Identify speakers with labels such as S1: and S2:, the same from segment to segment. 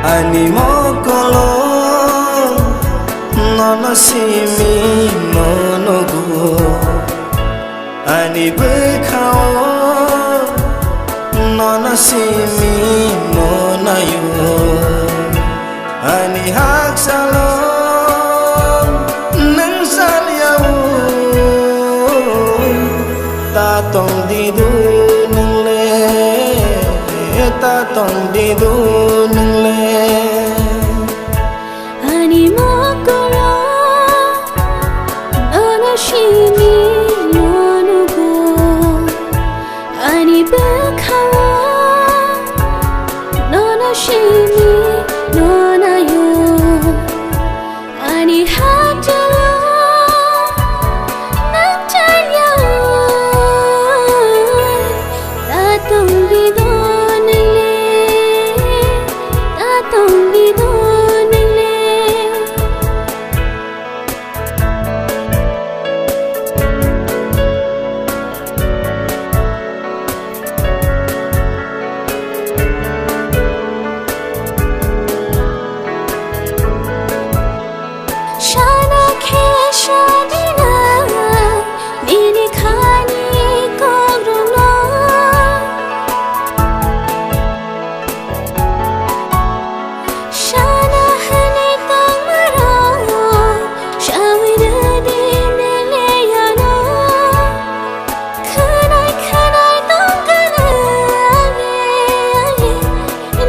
S1: Ani mokolo nono simi monogo Ani bekhao nono simi monayo Ani hak salom nang salyao ta tong di du nang le ta tong di du nang le
S2: Ani mokolo nono shimi monogo Ani bekhao nono shimi nonayo Ani hajalo nang chalyao ta tong di do nang le ta tong di do nang le Shana ke shadina nini khani kogruna Shana hani tamara shawina dine leyana Khanai khanai tongkana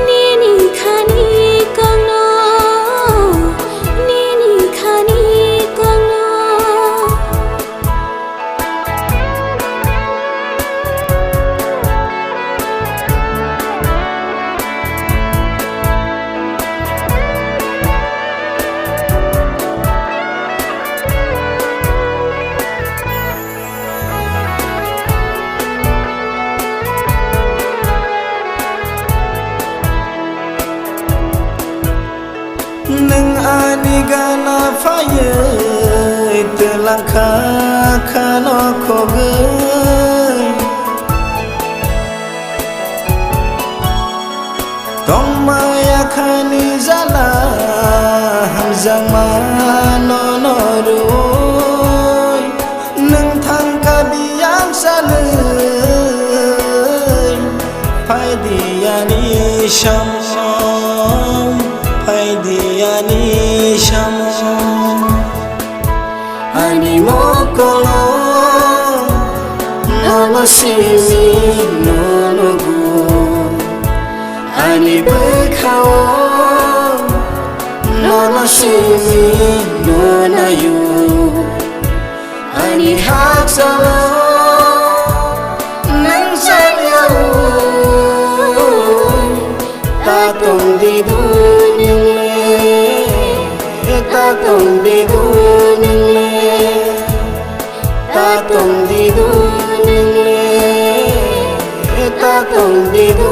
S2: nini khani kogna nini khani kogna
S1: Neng ani gana faye telang khano khoge Tong maya khani zala hamzang manono roi Neng thang kabiyang salei phai diyani sham Diani sham Ani mokolo nono simi nono go Ani bekhao nono simi nonayo Ani hak salom nang salyao ta tong di du ta tong di du nang le ta tong di du nang le ta tong di du